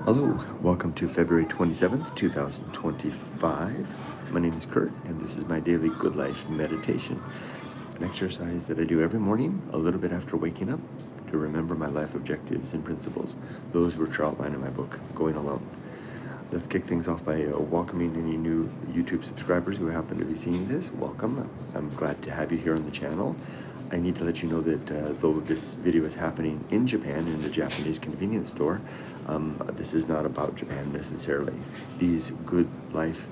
Hello, welcome to February 27th, 2025. My name is Kurt, and this is my daily Good Life meditation, an exercise that I do every morning, a little bit after waking up, to remember my life objectives and principles, those which are outlined in my book, Going Alone. Let's kick things off by welcoming any new YouTube subscribers who happen to be seeing this. Welcome. I'm glad to have you here on the channel. I need to let you know that though this video is happening in Japan, in the Japanese convenience store, this is not about Japan necessarily. These Good Life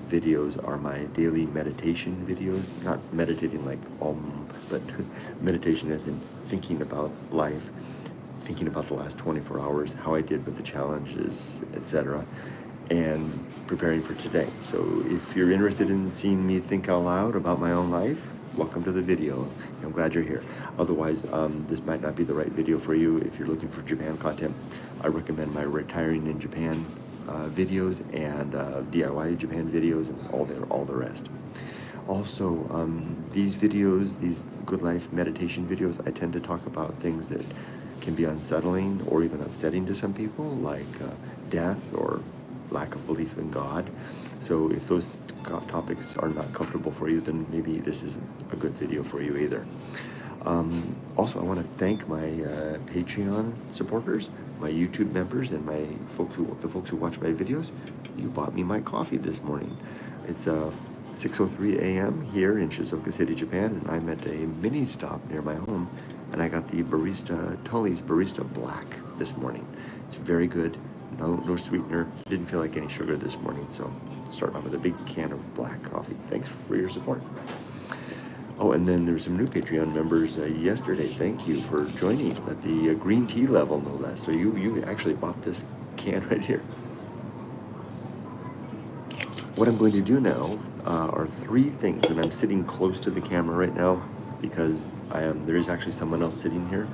videos are my daily meditation videos, not meditating like but meditation as in thinking about life, thinking about the last 24 hours, how I did with the challenges, etc., and preparing for today. So if you're interested in seeing me think out loud about my own life, welcome to the video. I'm glad you're here. Otherwise, this might not be the right video for you. If you're looking for Japan content, I recommend my Retiring in Japan videos and DIY Japan videos and all the rest. Also, these videos, these Good Life meditation videos, I tend to talk about things that can be unsettling or even upsetting to some people, like death or lack of belief in God. So if those topics are not comfortable for you, then maybe this isn't a good video for you either. Also, I want to thank my Patreon supporters, my YouTube members, and the folks who watch my videos. You bought me my coffee this morning. It's 6:03 a.m. here in Shizuoka City, Japan, and I'm at a mini stop near my home, and I got the Tully's Barista Black this morning. It's very good. No sweetener. Didn't feel like any sugar this morning, so starting off with a big can of black coffee. Thanks for your support. Oh, and then there's some new Patreon members yesterday. Thank you for joining at the green tea level, no less. So you actually bought this can right here. What I'm going to do now are three things, and I'm sitting close to the camera right now because there is actually someone else sitting here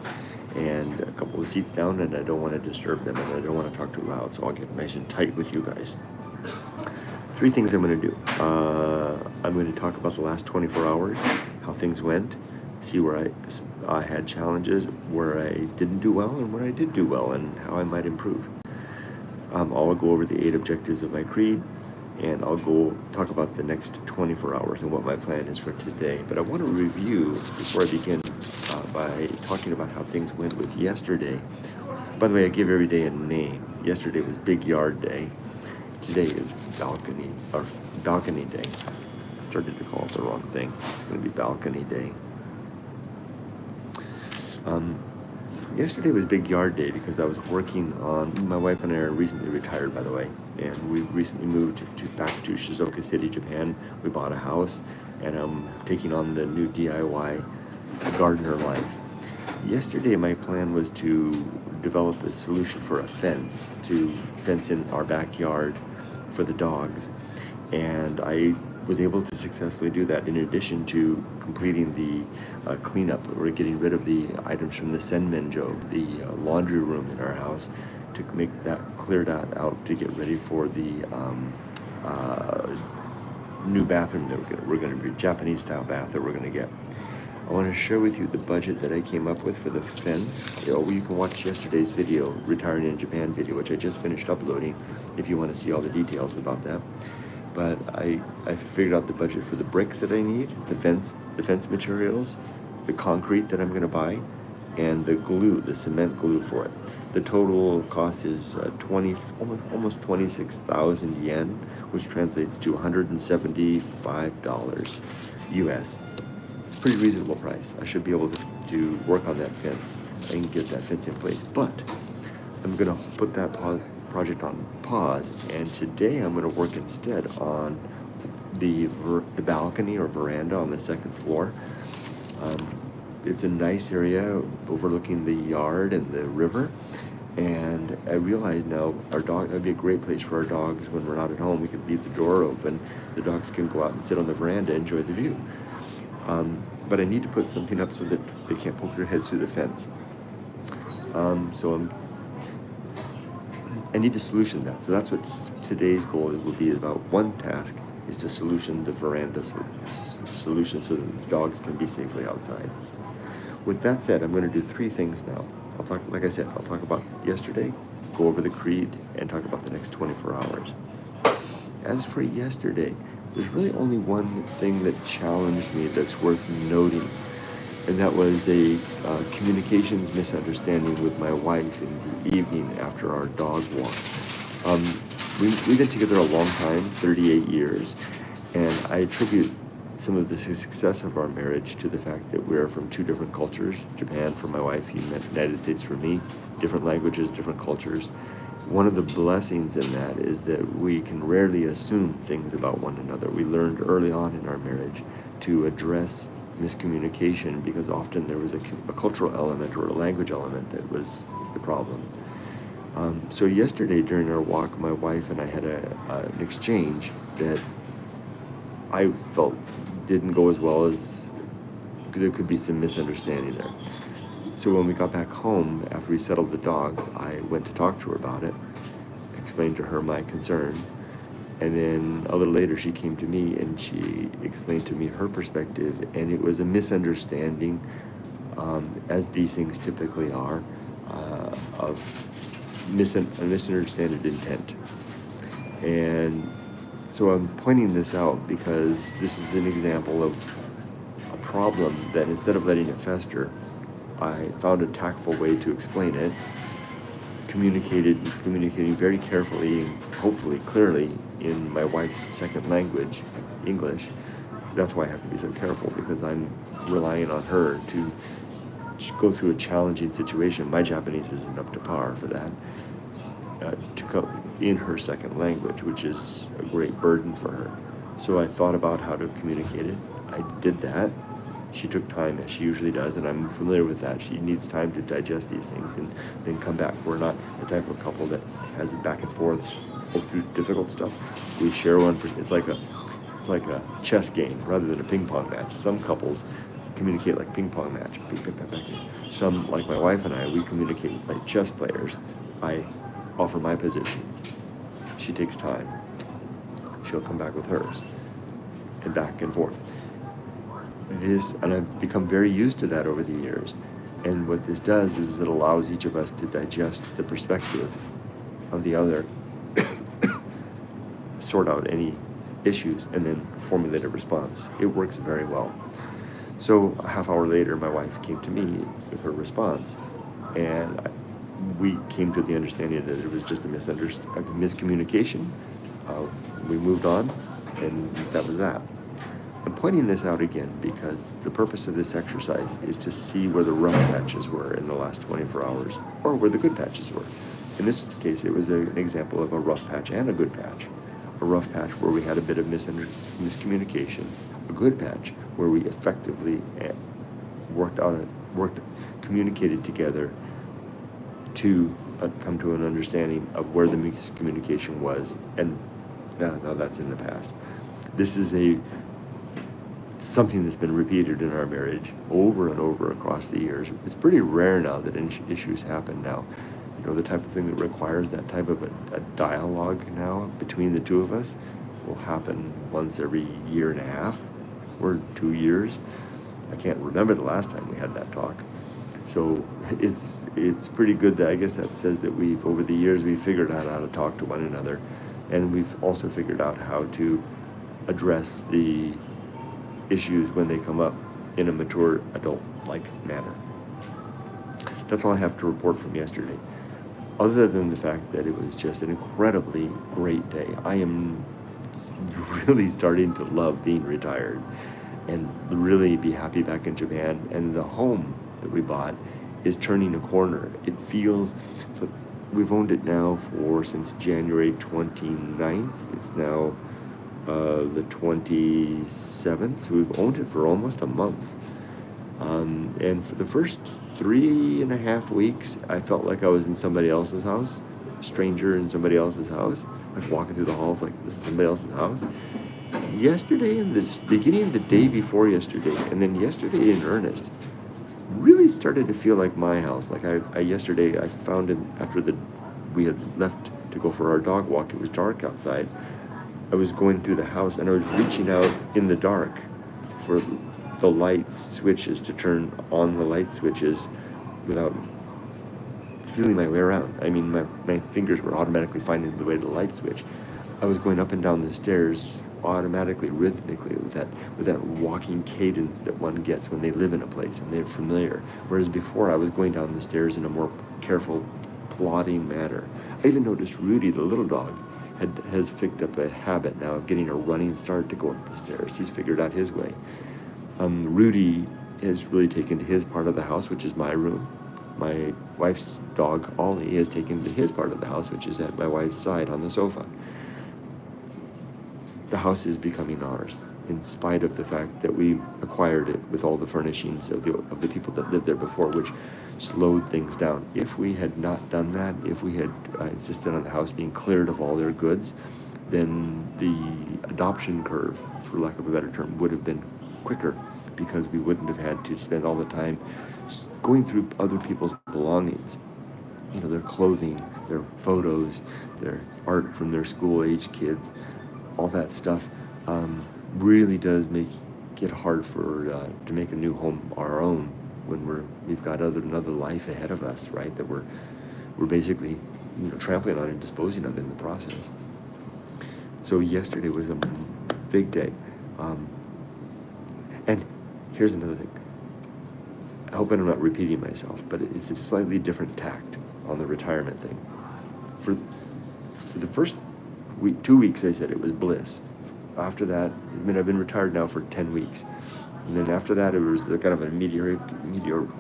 and a couple of seats down, and I don't want to disturb them, and I don't want to talk too loud, so I'll get nice and tight with you guys. Three things I'm going to do. I'm going to talk about the last 24 hours, how things went, see where I had challenges, where I didn't do well, and where I did do well, and how I might improve. I'll go over the 8 objectives of my creed, and I'll go talk about the next 24 hours and what my plan is for today. But I want to review, before I begin, by talking about how things went with yesterday. By the way, I give every day a name. Yesterday was Big Yard Day. Today is Balcony Day. I started to call it the wrong thing. It's going to be Balcony Day. Yesterday was Big Yard Day because I was working on, my wife and I are recently retired, by the way, and we recently moved back to Shizuoka City, Japan. We bought a house, and I'm taking on the new DIY gardener life. Yesterday, my plan was to develop a solution for a fence, to fence in our backyard for the dogs, and I was able to successfully do that in addition to completing the cleanup. We're getting rid of the items from the senmenjo, the laundry room in our house, to clear that out to get ready for the new bathroom that we're going to be, Japanese style bath that we're going to get. I want to share with you the budget that I came up with for the fence. You can watch yesterday's video, Retiring in Japan video, which I just finished uploading, if you want to see all the details about that. But I figured out the budget for the bricks that I need, the fence materials, the concrete that I'm going to buy, and the glue, the cement glue for it. The total cost is almost 26,000 yen, which translates to $175 US. It's a pretty reasonable price. I should be able to work on that fence and get that fence in place. But I'm going to put that project on pause, and today I'm going to work instead on the balcony or veranda on the second floor. It's a nice area overlooking the yard and the river, and I realize now that'd be a great place for our dogs when we're not at home. We could leave the door open. The dogs can go out and sit on the veranda and enjoy the view. But I need to put something up so that they can't poke their heads through the fence. I need to solution that. So that's what today's goal will be. About one task is to solution the veranda solution so that the dogs can be safely outside. With that said, I'm going to do three things now. I'll talk about yesterday, go over the creed, and talk about the next 24 hours. As for yesterday, there's really only one thing that challenged me that's worth noting, and that was a communications misunderstanding with my wife in the evening after our dog walk. We've been together a long time, 38 years, and I attribute some of the success of our marriage to the fact that we're from two different cultures. Japan for my wife, United States for me, different languages, different cultures. One of the blessings in that is that we can rarely assume things about one another. We learned early on in our marriage to address miscommunication because often there was a cultural element or a language element that was the problem. So yesterday during our walk, my wife and I had an exchange that I felt didn't go as well as there could be some misunderstanding there. So when we got back home, after we settled the dogs, I went to talk to her about it, explained to her my concern, and then a little later she came to me and she explained to me her perspective, and it was a misunderstanding, as these things typically are, of a misunderstood intent. And so I'm pointing this out because this is an example of a problem that instead of letting it fester, I found a tactful way to explain it, communicating very carefully and hopefully clearly in my wife's second language, English. That's why I have to be so careful, because I'm relying on her to go through a challenging situation. My Japanese isn't up to par for that. To come in her second language, which is a great burden for her. So I thought about how to communicate it. I did that. She took time, as she usually does, and I'm familiar with that. She needs time to digest these things and then come back. We're not the type of couple that has back and forth through difficult stuff. We share one. It's like a chess game rather than a ping pong match. Some couples communicate like ping pong match. Some, like my wife and I, we communicate like chess players. I offer my position. She takes time. She'll come back with hers, and back and forth. And I've become very used to that over the years. And what this does is it allows each of us to digest the perspective of the other, sort out any issues, and then formulate a response. It works very well. So a half hour later, my wife came to me with her response, and we came to the understanding that it was just a miscommunication. We moved on, and that was that. I'm pointing this out again because the purpose of this exercise is to see where the rough patches were in the last 24 hours, or where the good patches were. In this case, it was an example of a rough patch and a good patch. A rough patch where we had a bit of miscommunication, a good patch where we effectively communicated together to come to an understanding of where the miscommunication was, and now that's in the past. This is something that's been repeated in our marriage over and over across the years. It's pretty rare now that issues happen now. You know, the type of thing that requires that type of a dialogue now between the two of us will happen once every year and a half or 2 years. I can't remember the last time we had that talk. So it's pretty good that I guess that says that over the years, we've figured out how to talk to one another, and we've also figured out how to address the issues when they come up in a mature adult-like manner. That's all I have to report from yesterday, other than the fact that it was just an incredibly great day. I am really starting to love being retired and really be happy back in Japan, and the home that we bought is turning a corner. It feels, we've owned it now since January 29th. It's now the 27th. So we've owned it for almost a month. And for the first 3.5 weeks, I felt like I was in somebody else's house, stranger in somebody else's house, like walking through the halls like this is somebody else's house. Yesterday and the beginning of the day before yesterday, and then yesterday in earnest, really started to feel like my house. Like yesterday I found it after we had left to go for our dog walk. It was dark outside. I was going through the house and I was reaching out in the dark for the light switches to turn on the light switches without feeling my way around. I mean, my fingers were automatically finding the way to the light switch. I was going up and down the stairs automatically, rhythmically, with that walking cadence that one gets when they live in a place and they're familiar. Whereas before, I was going down the stairs in a more careful, plodding manner. I even noticed Rudy, the little dog, has picked up a habit now of getting a running start to go up the stairs. He's figured out his way. Rudy has really taken to his part of the house, which is my room. My wife's dog, Ollie, has taken to his part of the house, which is at my wife's side on the sofa. The house is becoming ours, in spite of the fact that we acquired it with all the furnishings of the people that lived there before, which slowed things down. If we had not done that, if we had insisted on the house being cleared of all their goods, then the adoption curve, for lack of a better term, would have been quicker, because we wouldn't have had to spend all the time going through other people's belongings. You know, their clothing, their photos, their art from their school-age kids, all that stuff really does make it hard to make a new home our own when we've got another life ahead of us, right? That we're basically, trampling on and disposing of in the process. So yesterday was a big day, and here's another thing. I hope I'm not repeating myself, but it's a slightly different tact on the retirement thing. For the first 2 weeks, I said it was bliss. After that, I've been retired now for 10 weeks. And then after that, it was kind of a meteor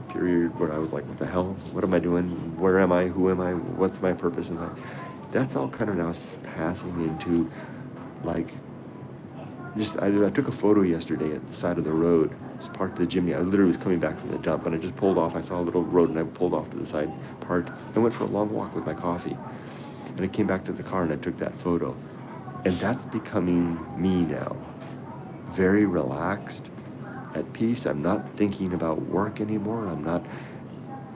period where I was like, what the hell? What am I doing? Where am I? Who am I? What's my purpose in life? That's all kind of now passing into, like, I took a photo yesterday at the side of the road. Just parked at the chimney. I literally was coming back from the dump, and I just pulled off. I saw a little road, and I pulled off to the side, parked, and went for a long walk with my coffee. And I came back to the car, and I took that photo. And that's becoming me now. Very relaxed, at peace. I'm not thinking about work anymore. I'm not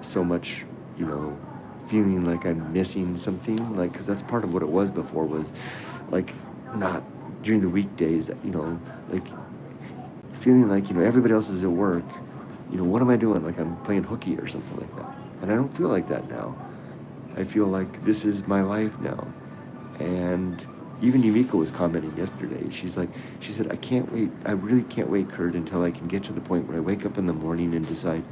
so much, feeling like I'm missing something. Like, because that's part of what it was before, was like not during the weekdays, like feeling like, everybody else is at work. What am I doing? Like I'm playing hooky or something like that. And I don't feel like that now. I feel like this is my life now. And even Yumiko was commenting yesterday. She said, I can't wait. I really can't wait, Kurt, until I can get to the point where I wake up in the morning and decide,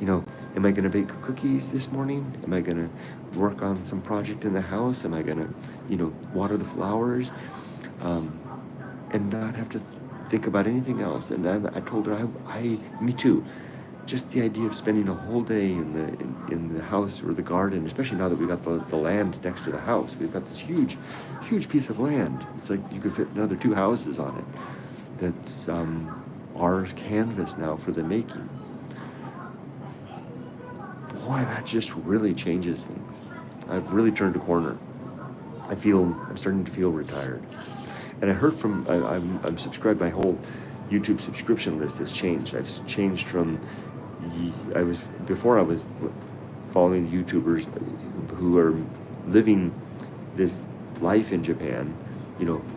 am I going to bake cookies this morning? Am I going to work on some project in the house? Am I going to, water the flowers? And not have to think about anything else. And I told her, me too. Just the idea of spending a whole day in the house or the garden, especially now that we've got the land next to the house. We've got this huge piece of land. It's like you could fit another 2 houses on it. That's our canvas now for the making. Boy, that just really changes things. I've really turned a corner. I'm starting to feel retired. And I heard from, I'm subscribed, my whole YouTube subscription list has changed. I've changed from, before I was following YouTubers who are living this life in Japan,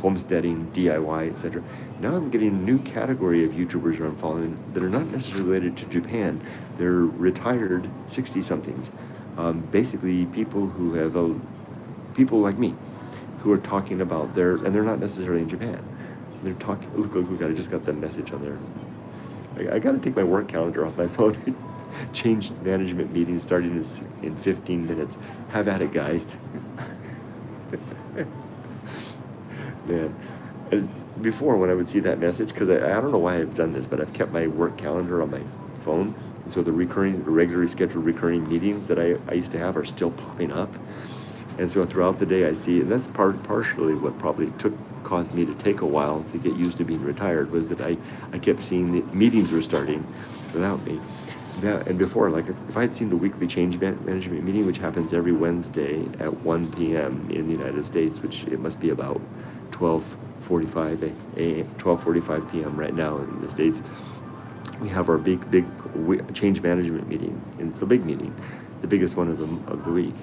homesteading, DIY, etc. Now I'm getting a new category of YouTubers who I'm following that are not necessarily related to Japan. They're retired 60-somethings. Basically people who have, people like me, who are talking about and they're not necessarily in Japan. They're talking, look, I just got that message on there. I got to take my work calendar off my phone. Change management meetings starting in 15 minutes. Have at it, guys. Man. And before, when I would see that message, because I don't know why I've done this, but I've kept my work calendar on my phone. And so the regularly scheduled recurring meetings that I used to have are still popping up. And so throughout the day I see, and that's partially what probably caused me to take a while to get used to being retired, was that I kept seeing the meetings were starting without me. Now, and before, like if I had seen the weekly change management meeting, which happens every Wednesday at 1 p.m. in the United States, which it must be about 12:45 p.m. right now in the States, we have our big change management meeting, and it's a big meeting, the biggest one of the week.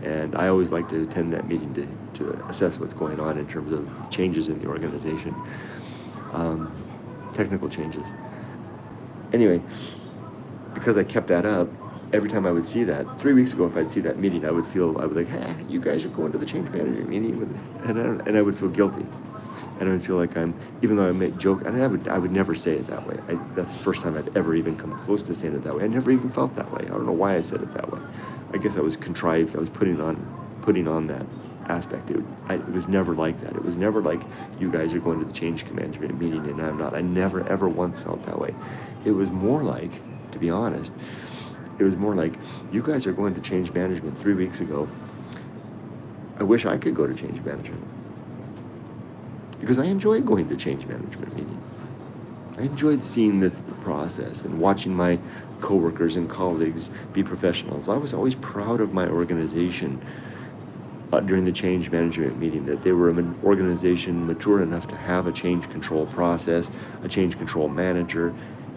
And I always like to attend that meeting to assess what's going on in terms of changes in the organization, technical changes. Anyway, because I kept that up, every time I would see that, 3 weeks ago, if I'd see that meeting, I would like, hey, you guys are going to the change management meeting, and I would feel guilty. And I would feel like even though I make joke, and I would never say it that way. That's the first time I've ever even come close to saying it that way. I never even felt that way. I don't know why I said it that way. I guess I was contrived. I was putting on that aspect. It was never like that. It was never like, you guys are going to the change management meeting and I'm not. I never ever once felt that way. It was more like, to be honest, it was more like, you guys are going to change management 3 weeks ago. I wish I could go to change management. Because I enjoyed going to change management meeting. I enjoyed seeing the process and watching my coworkers and colleagues be professionals. I was always proud of my organization during the change management meeting, that they were an organization mature enough to have a change control process, a change control manager,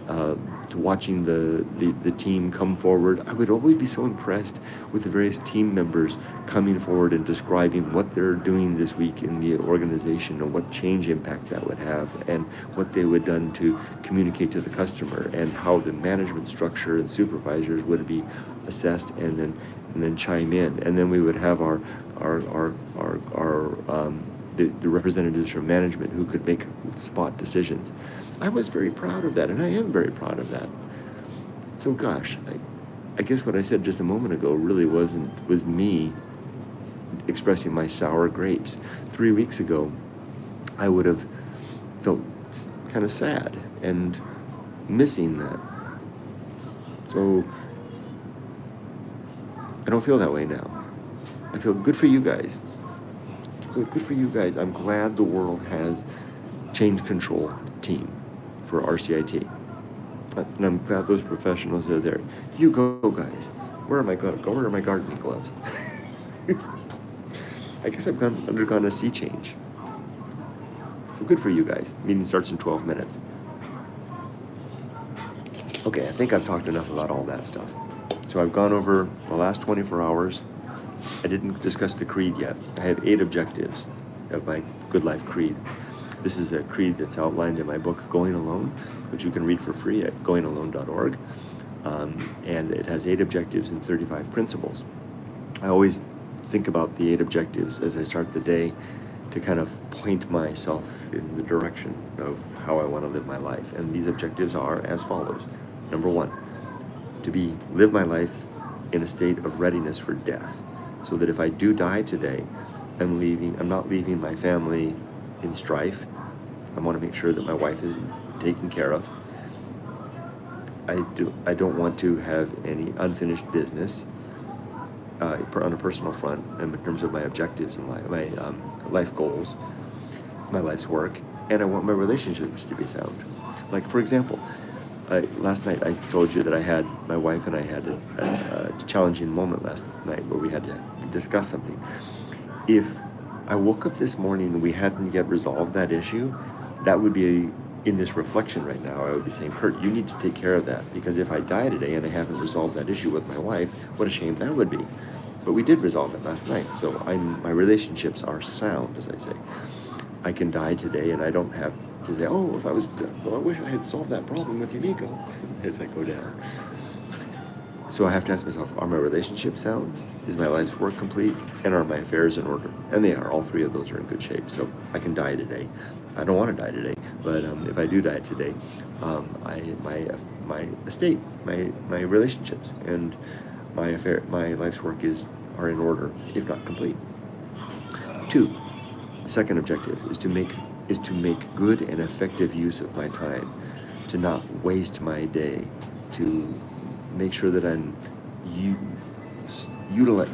to watching the team come forward. I would always be so impressed with the various team members coming forward and describing what they're doing this week in the organization and what change impact that would have and what they would done to communicate to the customer and how the management structure and supervisors would be assessed and then chime in. And then we would have the representatives from management who could make spot decisions. I was very proud of that, and I am very proud of that. So gosh, I guess what I said just a moment ago really was me expressing my sour grapes. 3 weeks ago, I would have felt kind of sad and missing that. So I don't feel that way now. I feel good for you guys. Good for you guys. I'm glad the world has change control team for RCIT. And I'm glad those professionals are there. You go, guys. Where are my gardening gloves? I guess I've undergone a sea change. So good for you guys. Meeting starts in 12 minutes. Okay, I think I've talked enough about all that stuff. So I've gone over the last 24 hours. I didn't discuss the creed yet. I have 8 objectives of my Good Life Creed. This is a creed that's outlined in my book, Going Alone, which you can read for free at goingalone.org. And it has 8 objectives and 35 principles. I always think about the 8 objectives as I start the day to kind of point myself in the direction of how I want to live my life. And these objectives are as follows. Number 1, to live my life in a state of readiness for death, so that if I do die today, I'm not leaving my family in strife. I want to make sure that my wife is taken care of. I don't want to have any unfinished business on a personal front, and in terms of my objectives in life, my life goals, my life's work, and I want my relationships to be sound. Like, for example, last night I told you that my wife and I had a challenging moment last night where we had to discuss something. If I woke up this morning and we hadn't yet resolved that issue, that would be in this reflection right now. I would be saying, Kurt, you need to take care of that, because if I die today and I haven't resolved that issue with my wife, what a shame that would be. But we did resolve it last night, so my relationships are sound, as I say. I can die today and I don't have to say, I wish I had solved that problem with Yumiko as I go down. So I have to ask myself, are my relationships sound? Is my life's work complete? And are my affairs in order? And they are. All 3 of those are in good shape. So I can die today. I don't want to die today, but if I do die today, my estate, my relationships, and my life's work are in order, if not complete. 2, second objective is to make good and effective use of my time, to not waste my day, to make sure that I'm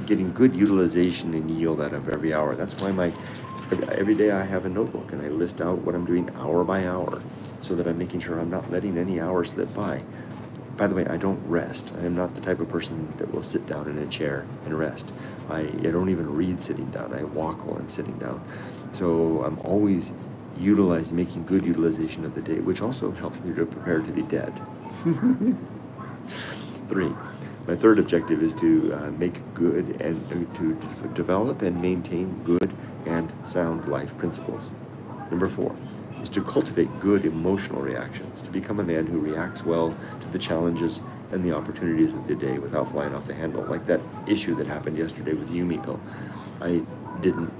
getting good utilization and yield out of every hour. That's why every day I have a notebook and I list out what I'm doing hour by hour, so that I'm making sure I'm not letting any hours slip by. By the way, I don't rest. I am not the type of person that will sit down in a chair and rest. I don't even read sitting down. I walk while I'm sitting down. So I'm always making good utilization of the day, which also helps me to prepare to be dead. 3, my third objective is to make good and to develop and maintain good and sound life principles. Number 4 is to cultivate good emotional reactions, to become a man who reacts well to the challenges and the opportunities of the day without flying off the handle. Like that issue that happened yesterday with Yumiko. I didn't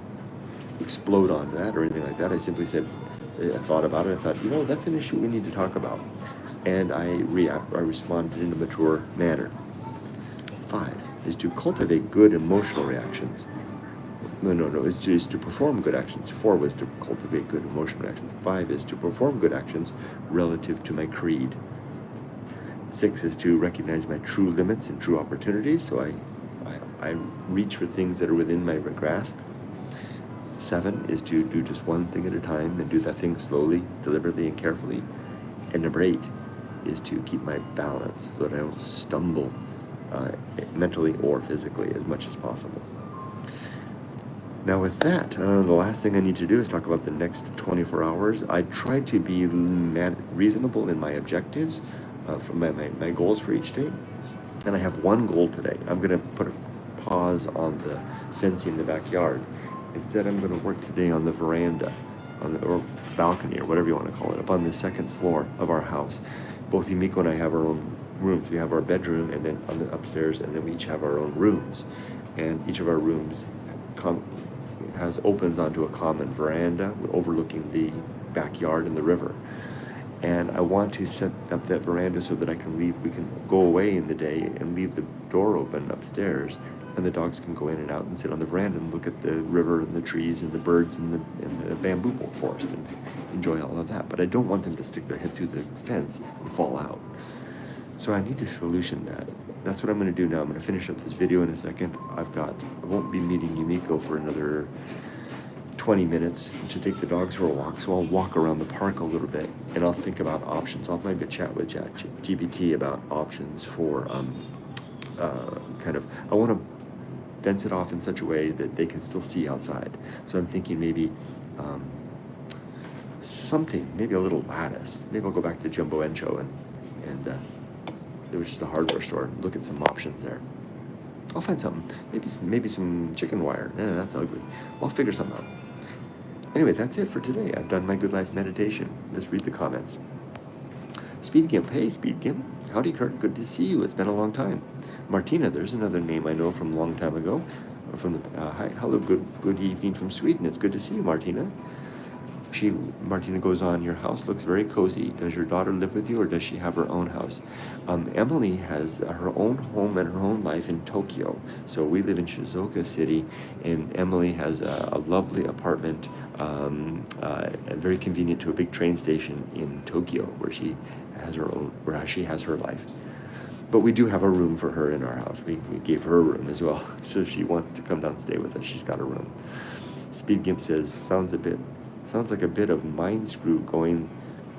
explode on that or anything like that. I simply said, I thought about it. I thought, that's an issue we need to talk about. And I responded in a mature manner. 5 is to cultivate good emotional reactions. No, is to perform good actions. 4 was to cultivate good emotional reactions. 5 is to perform good actions relative to my creed. 6 is to recognize my true limits and true opportunities, so I reach for things that are within my grasp. 7 is to do just one thing at a time and do that thing slowly, deliberately, and carefully. And number 8 is to keep my balance so that I don't stumble mentally or physically as much as possible. Now with that, the last thing I need to do is talk about the next 24 hours. I try to be reasonable in my objectives for my goals for each day. And I have one goal today. I'm going to put a pause on the fencing in the backyard. Instead, I'm going to work today on the veranda, or balcony, or whatever you want to call it, up on the second floor of our house. Both Yumiko and I have our own rooms. We have our bedroom, and then on the upstairs, and then we each have our own rooms. And each of our rooms opens onto a common veranda overlooking the backyard and the river. And I want to set up that veranda so that we can go away in the day and leave the door open upstairs, and the dogs can go in and out and sit on the veranda and look at the river and the trees and the birds and the bamboo forest and enjoy all of that. But I don't want them to stick their head through the fence and fall out. So I need to solution that. That's what I'm going to do now. I'm going to finish up this video in a second. I won't be meeting Yumiko for another 20 minutes to take the dogs for a walk, so I'll walk around the park a little bit, and I'll think about options. I'll maybe chat with ChatGPT about options for I want to fence it off in such a way that they can still see outside. So I'm thinking maybe maybe a little lattice. Maybe I'll go back to Jumbo Encho and there was just a hardware store, look at some options there. I'll find something. Maybe some chicken wire. No, that's ugly. I'll figure something out. Anyway, that's it for today. I've done my good life meditation. Let's read the comments. Speed Gimp. Hey, Speed Gimp. Howdy, Kurt. Good to see you. It's been a long time. Martina, there's another name I know from a long time ago. Hi, hello, good evening from Sweden. It's good to see you, Martina. Martina goes on, your house looks very cozy. Does your daughter live with you, or does she have her own house? Emily has her own home and her own life in Tokyo. So we live in Shizuoka City, and Emily has a lovely apartment, very convenient to a big train station in Tokyo, where she has her life. But we do have a room for her in our house. We gave her a room as well. So if she wants to come down and stay with us, she's got a room. Speed Gimp says, sounds like a bit of mind screw going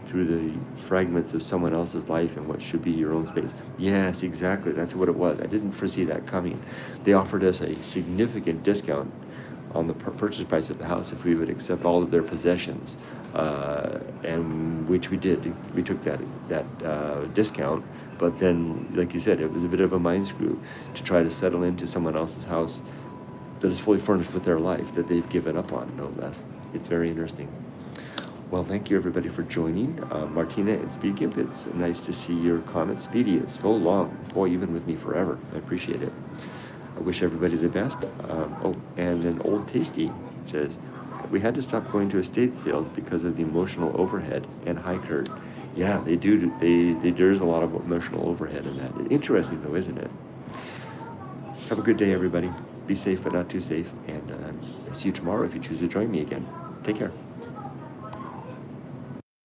through the fragments of someone else's life in what should be your own space. Yes, exactly. That's what it was. I didn't foresee that coming. They offered us a significant discount on the purchase price of the house if we would accept all of their possessions, and which we did. We took that discount, but then, like you said, it was a bit of a mind screw to try to settle into someone else's house that is fully furnished with their life that they've given up on, no less. It's very interesting. Well, thank you everybody for joining. Martina and Speed Gimp, it's nice to see your comments. Speedy, it's so long. Boy, you've been with me forever. I appreciate it. I wish everybody the best. And then Old Tasty says, we had to stop going to estate sales because of the emotional overhead and high Kurt. Yeah, they do. There's a lot of emotional overhead in that. Interesting though, isn't it? Have a good day, everybody. Be safe, but not too safe. And see you tomorrow if you choose to join me again. Take care.